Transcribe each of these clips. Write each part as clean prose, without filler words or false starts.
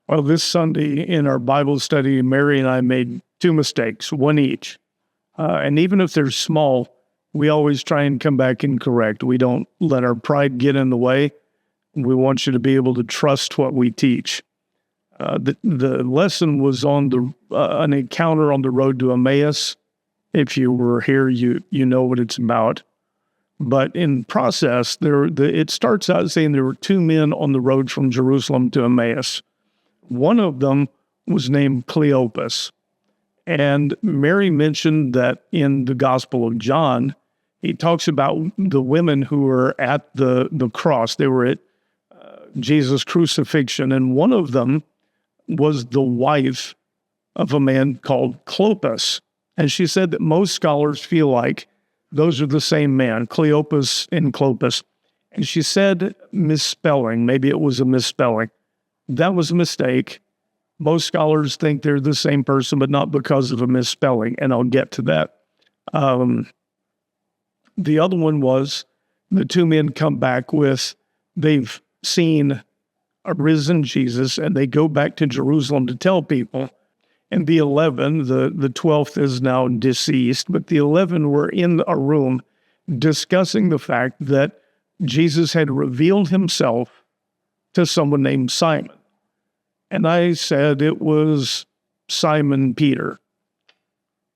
Well, this Sunday in our Bible study, Mary and I made two mistakes, one each. And even if they're small, we always try and come back and correct. We don't let our pride get in the way. We want you to be able to trust what we teach. The lesson was on an encounter on the road to Emmaus. If you were here, you know what it's about. But in process, it starts out saying there were two men on the road from Jerusalem to Emmaus. One of them was named Cleopas. And Mary mentioned that in the Gospel of John, he talks about the women who were at the cross. They were at Jesus' crucifixion. And one of them was the wife of a man called Clopas. And she said that most scholars feel like those are the same man, Cleopas and Clopas. And she said misspelling. Maybe it was a misspelling. That was a mistake. Most scholars think they're the same person, but not because of a misspelling, and I'll get to that. The other one was the two men come back with, they've seen a risen Jesus, and they go back to Jerusalem to tell people. And the 11, the 12th is now deceased, but the 11 were in a room discussing the fact that Jesus had revealed himself to someone named Simon. And I said it was Simon Peter.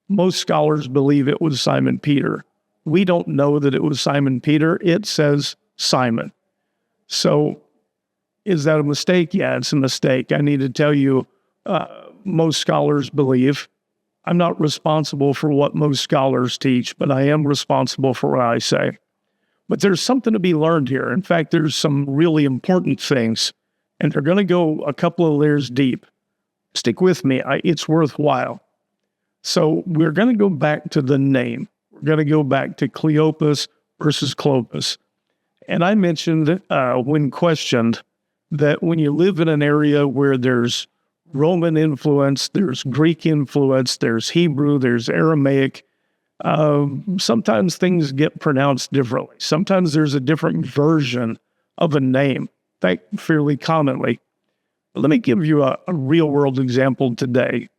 Most scholars believe it was Simon Peter. We don't know that it was Simon Peter. It says Simon. So is that a mistake? Yeah, it's a mistake. I need to tell you, most scholars believe. I'm not responsible for what most scholars teach, but I am responsible for what I say. But there's something to be learned here. In fact, there's some really important things. And they're going to go a couple of layers deep. Stick with me. It's worthwhile. So we're going to go back to the name. We're going to go back to Cleopas versus Clopas. And I mentioned when questioned that when you live in an area where there's Roman influence, there's Greek influence, there's Hebrew, there's Aramaic, sometimes things get pronounced differently. Sometimes there's a different version of a name. Fairly commonly. But let me give you a real-world example today.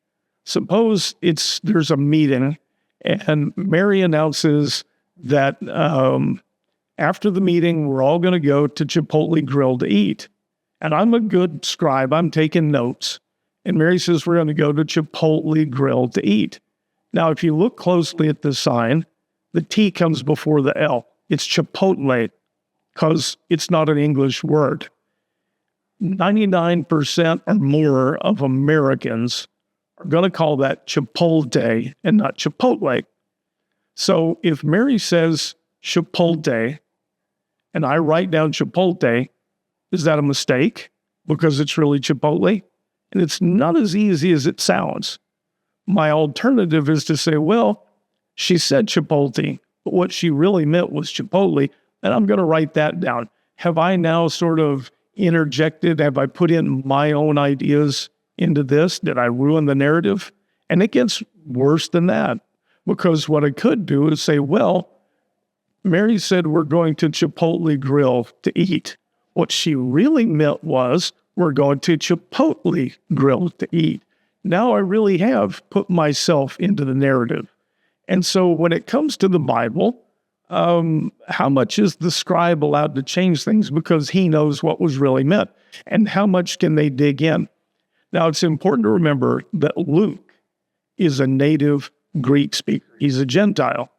Suppose there's a meeting, and Mary announces that after the meeting, we're all going to go to Chipotle Grill to eat. And I'm a good scribe. I'm taking notes. And Mary says, we're going to go to Chipotle Grill to eat. Now, if you look closely at the sign, the T comes before the L. It's Chipotle, because it's not an English word. 99% or more of Americans are going to call that Chipotle and not Chipotle. So if Mary says Chipotle and I write down Chipotle, is that a mistake? Because it's really Chipotle? And it's not as easy as it sounds. My alternative is to say, well, she said Chipotle, but what she really meant was Chipotle. And I'm going to write that down. Have I now sort of interjected? Have I put in my own ideas into this? Did I ruin the narrative? And it gets worse than that. Because what I could do is say, well, Mary said we're going to Chipotle Grill to eat. What she really meant was we're going to Chipotle Grill to eat. Now I really have put myself into the narrative. And so when it comes to the Bible, how much is the scribe allowed to change things because he knows what was really meant? And how much can they dig in? Now, it's important to remember that Luke is a native Greek speaker. He's a Gentile.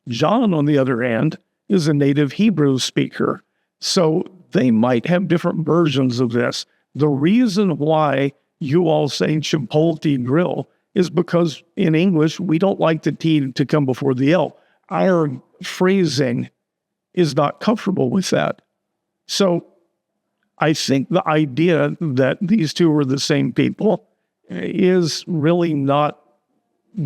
John, on the other hand, is a native Hebrew speaker. So they might have different versions of this. The reason why you all say Chipotle Grill is because in English, we don't like the T to come before the L. Our phrasing is not comfortable with that. So I think the idea that these two were the same people is really not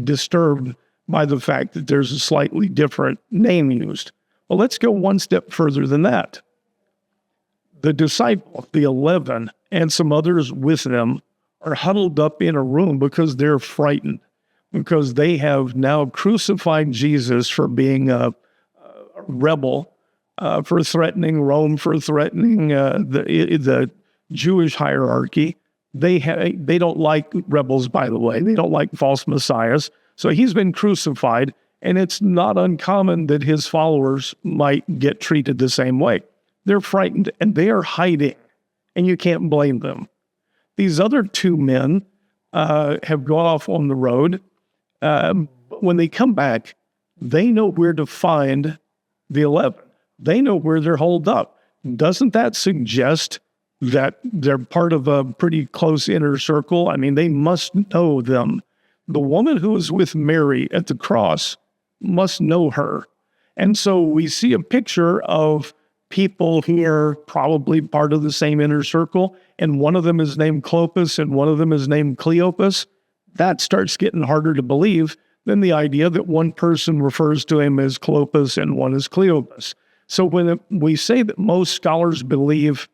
disturbed by the fact that there's a slightly different name used. Well, let's go one step further than that. The disciple, the 11, and some others with them are huddled up in a room because they're frightened, because they have now crucified Jesus for being a rebel, for threatening Rome, for threatening the Jewish hierarchy. They don't like rebels, by the way. They don't like false messiahs. So he's been crucified, and it's not uncommon that his followers might get treated the same way. They're frightened, and they are hiding, and you can't blame them. These other two men have gone off on the road. When they come back, they know where to find the 11. They know where they're holed up. Doesn't that suggest that they're part of a pretty close inner circle? I mean, they must know them. The woman who was with Mary at the cross must know her. And so we see a picture of people who are probably part of the same inner circle, and one of them is named Clopas and one of them is named Cleopas. That starts getting harder to believe than the idea that one person refers to him as Clopas and one as Cleopas. So when we say that most scholars believe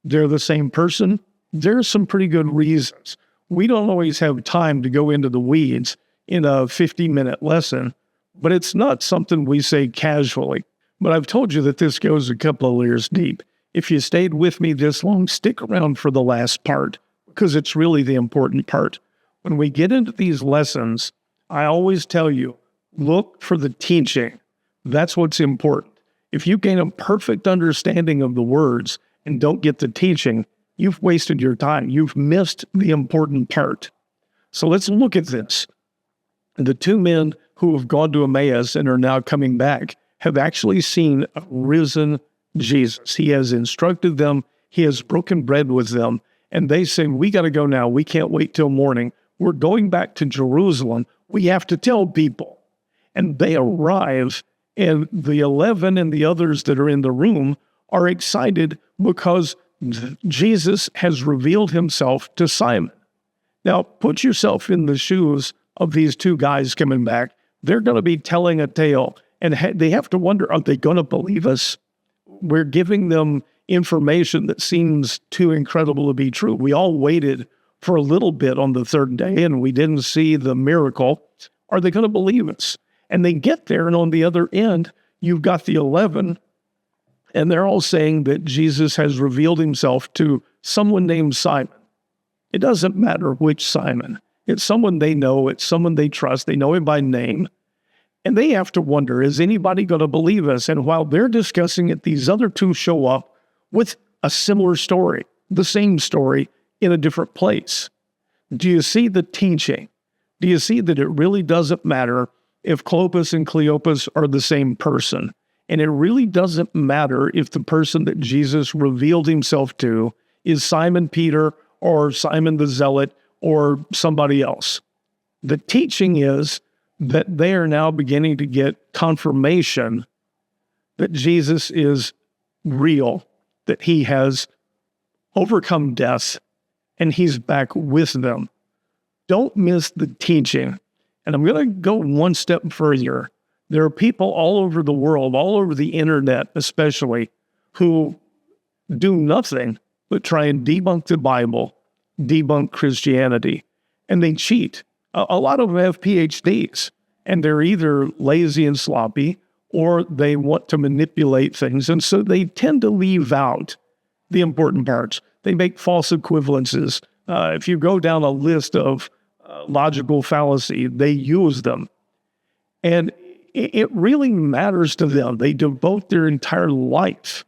they're the same person, there's some pretty good reasons. We don't always have time to go into the weeds in a 50-minute lesson, but it's not something we say casually. But I've told you that this goes a couple of layers deep. If you stayed with me this long, stick around for the last part, because it's really the important part. When we get into these lessons, I always tell you, look for the teaching. That's what's important. If you gain a perfect understanding of the words and don't get the teaching, you've wasted your time. You've missed the important part. So let's look at this. The two men who have gone to Emmaus and are now coming back have actually seen a risen Jesus. He has instructed them. He has broken bread with them. And they say, we got to go now. We can't wait till morning. We're going back to Jerusalem. We have to tell people. And they arrive, and the 11 and the others that are in the room are excited because Jesus has revealed himself to Simon. Now, put yourself in the shoes of these two guys coming back. They're going to be telling a tale, and they have to wonder, are they going to believe us? We're giving them information that seems too incredible to be true. We all waited for a little bit on the third day, and we didn't see the miracle. Are they going to believe us? And they get there, and on the other end, you've got the 11, and they're all saying that Jesus has revealed himself to someone named Simon. It doesn't matter which Simon. It's someone they know. It's someone they trust. They know him by name. And they have to wonder, is anybody going to believe us? And while they're discussing it, these other two show up with a similar story, the same story in a different place. Do you see the teaching? Do you see that it really doesn't matter if Clopas and Cleopas are the same person? And it really doesn't matter if the person that Jesus revealed himself to is Simon Peter or Simon the Zealot or somebody else. The teaching is that they are now beginning to get confirmation that Jesus is real, that he has overcome death, and he's back with them. Don't miss the teaching. And I'm going to go one step further. There are people all over the world, all over the internet especially, who do nothing but try and debunk the Bible, debunk Christianity, and they cheat. A lot of them have PhDs, and they're either lazy and sloppy, or they want to manipulate things, and so they tend to leave out the important parts. They make false equivalences. If you go down a list of logical fallacy, they use them. And it really matters to them. They devote their entire life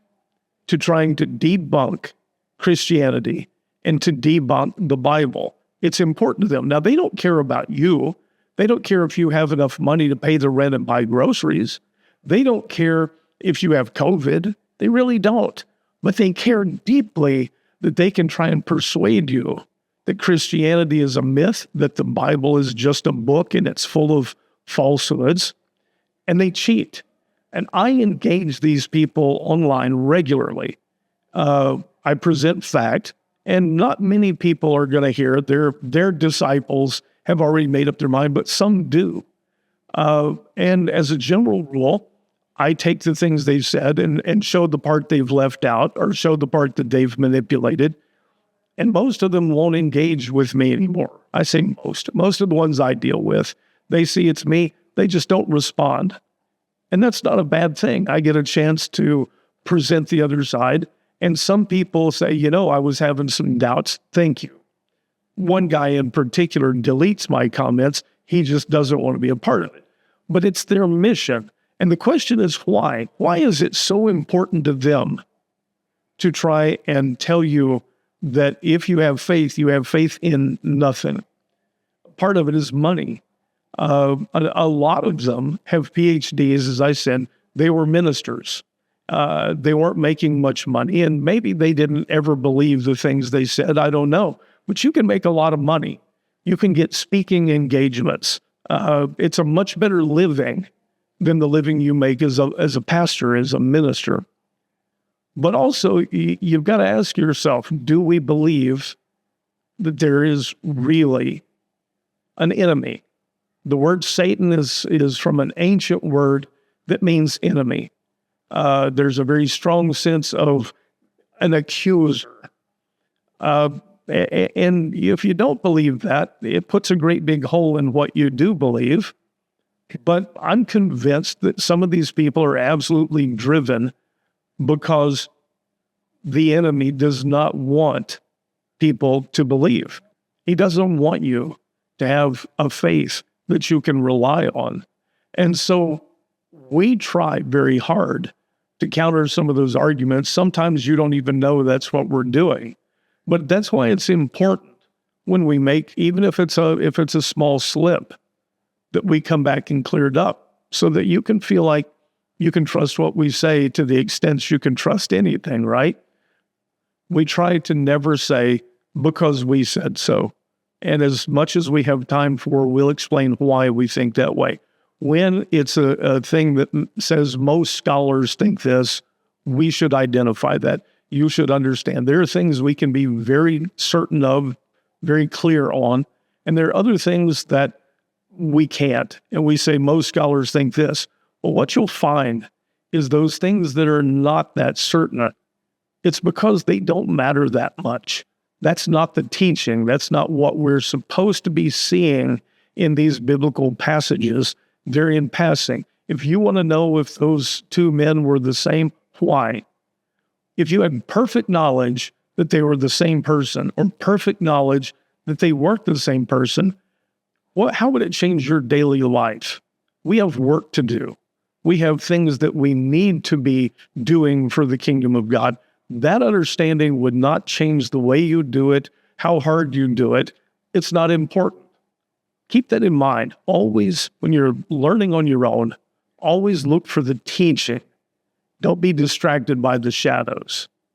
to trying to debunk Christianity and to debunk the Bible. It's important to them. Now, they don't care about you. They don't care if you have enough money to pay the rent and buy groceries. They don't care if you have COVID. They really don't. But they care deeply that they can try and persuade you that Christianity is a myth, that the Bible is just a book and it's full of falsehoods, and they cheat. And I engage these people online regularly. I present fact, and not many people are going to hear it. Their disciples have already made up their mind, but some do. And as a general rule, I take the things they've said and show the part they've left out or show the part that they've manipulated. And most of them won't engage with me anymore. I say most. Most of the ones I deal with, they see it's me. They just don't respond. And that's not a bad thing. I get a chance to present the other side. And some people say, I was having some doubts. Thank you. one guy in particular deletes my comments. He just doesn't want to be a part of it. But it's their mission. And the question is why? Why is it so important to them to try and tell you that if you have faith in nothing? Part of it is money. A lot of them have PhDs, as I said. They were ministers. They weren't making much money, and maybe they didn't ever believe the things they said. I don't know. But you can make a lot of money. You can get speaking engagements. It's a much better living than the living you make as a pastor, as a minister. But also, you've got to ask yourself, do we believe that there is really an enemy? The word Satan is from an ancient word that means enemy. There's a very strong sense of an accuser. And if you don't believe that, it puts a great big hole in what you do believe. But I'm convinced that some of these people are absolutely driven because the enemy does not want people to believe. He doesn't want you to have a faith that you can rely on. And so we try very hard to counter some of those arguments. Sometimes you don't even know that's what we're doing. But that's why it's important when we make, even if it's a small slip, that we come back and clear it up so that you can feel like you can trust what we say to the extent you can trust anything, right? We try to never say, because we said so. And as much as we have time for, we'll explain why we think that way. When it's a thing that says most scholars think this, we should identify that. You should understand there are things we can be very certain of, very clear on, and there are other things that we can't. And we say most scholars think this. Well, what you'll find is those things that are not that certain, it's because they don't matter that much. That's not the teaching. That's not what we're supposed to be seeing in these biblical passages. They're in passing. If you want to know if those two men were the same, why? If you had perfect knowledge that they were the same person or perfect knowledge that they weren't the same person, how would it change your daily life? We have work to do. We have things that we need to be doing for the kingdom of God. That understanding would not change the way you do it, how hard you do it. It's not important. Keep that in mind. Always, when you're learning on your own, always look for the teaching. Don't be distracted by the shadows.